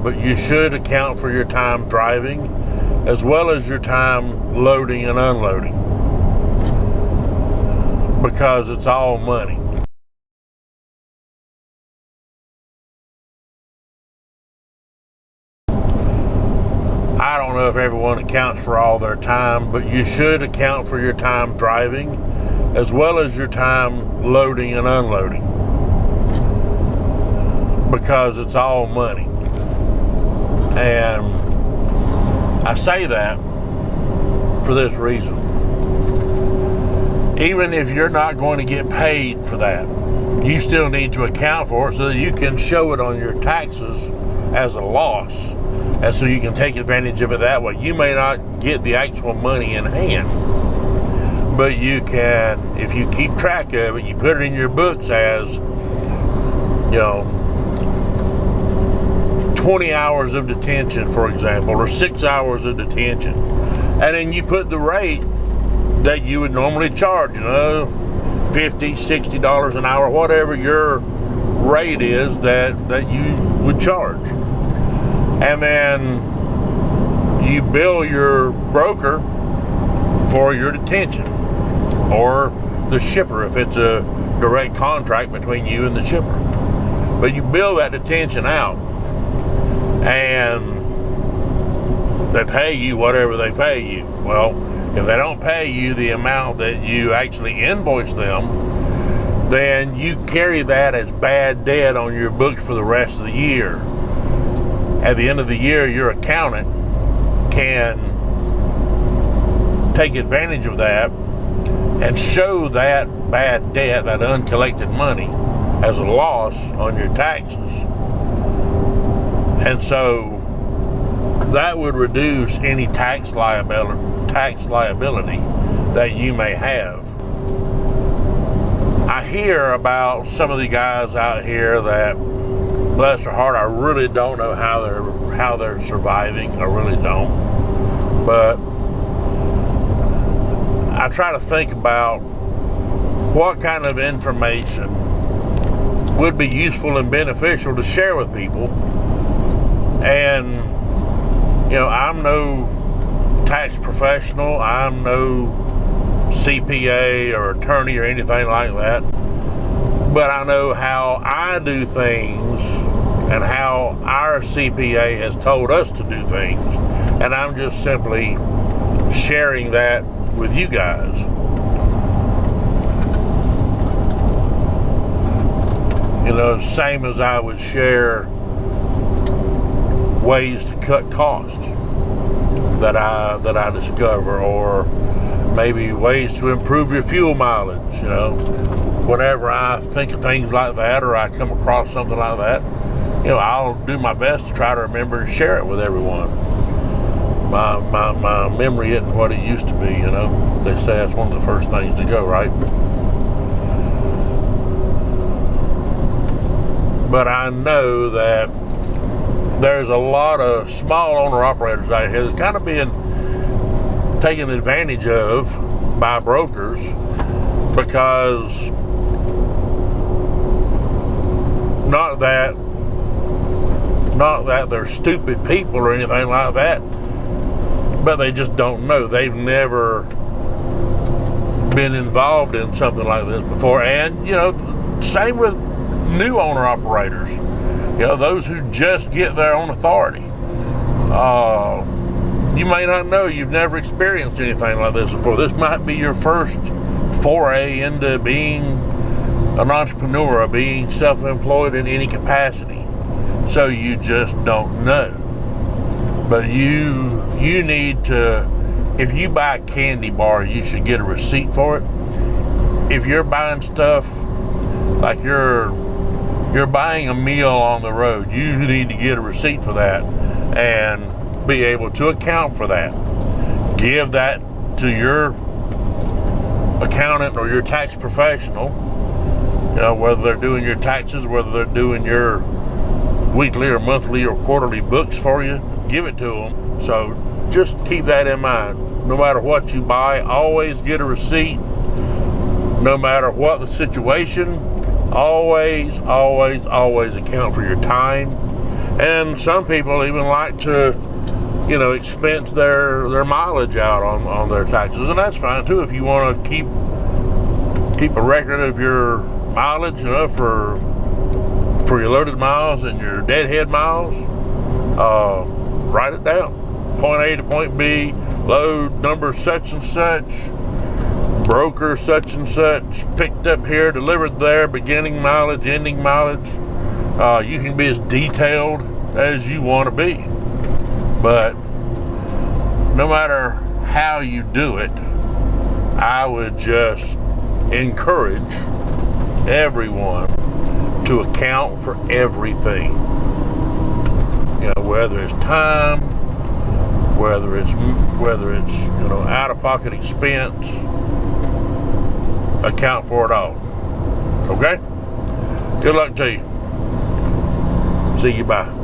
but you should account for your time driving as well as your time loading and unloading, because it's all money. I don't know if everyone accounts for all their time, but you should account for your time driving as well as your time loading and unloading, because it's all money. And I say that for this reason. Even if you're not going to get paid for that, you still need to account for it so that you can show it on your taxes as a loss, and so you can take advantage of it that way. You may not get the actual money in hand, but you can, if you keep track of it, you put it in your books as, 20 hours of detention, for example, or 6 hours of detention. And then you put the rate that you would normally charge, $50, $60 an hour, whatever your rate is that you would charge. And then you bill your broker for your detention, or the shipper if it's a direct contract between you and the shipper. But you bill that detention out, and they pay you whatever they pay you. Well, if they don't pay you the amount that you actually invoice them, then you carry that as bad debt on your books for the rest of the year. At the end of the year, your accountant can take advantage of that and show that bad debt, that uncollected money, as a loss on your taxes. And so that would reduce any tax liability that you may have. I hear about some of the guys out here that, bless their heart, I really don't know how they're surviving. I really don't. But I try to think about what kind of information would be useful and beneficial to share with people. And, I'm no tax professional. I'm no CPA or attorney or anything like that. But I know how I do things and how our CPA has told us to do things. And I'm just simply sharing that with you guys. Same as I would share ways to cut costs that I discover, or maybe ways to improve your fuel mileage. Whenever I think of things like that, or I come across something like that, I'll do my best to try to remember and share it with everyone. My memory isn't what it used to be. They say that's one of the first things to go, right? But I know that there's a lot of small owner-operators out here that's kind of being taken advantage of by brokers, because not that they're stupid people or anything like that, but they just don't know. They've never been involved in something like this before. And, same with new owner-operators. Those who just get their own authority. You may not know, you've never experienced anything like this before. This might be your first foray into being an entrepreneur or being self-employed in any capacity. So you just don't know. But you need to, if you buy a candy bar, you should get a receipt for it. If you're buying stuff like you're buying a meal on the road, you need to get a receipt for that and be able to account for that. Give that to your accountant or your tax professional, whether they're doing your taxes, whether they're doing your weekly or monthly or quarterly books for you, give it to them. So just keep that in mind. No matter what you buy, always get a receipt. No matter what the situation, always account for your time And some people even like to, you know, expense their mileage out on their taxes, and that's fine too. If you want to keep a record of your mileage, you know, for your loaded miles and your deadhead miles, write it down. Point A to point B, load number such and such, broker such and such, picked up here, delivered there, beginning mileage, ending mileage. You can be as detailed as you want to be, but no matter how you do it, I would just encourage everyone to account for everything. You know, whether it's time, whether it's you know, out-of-pocket expense, account for it all. Okay? Good luck to you. See you. Bye.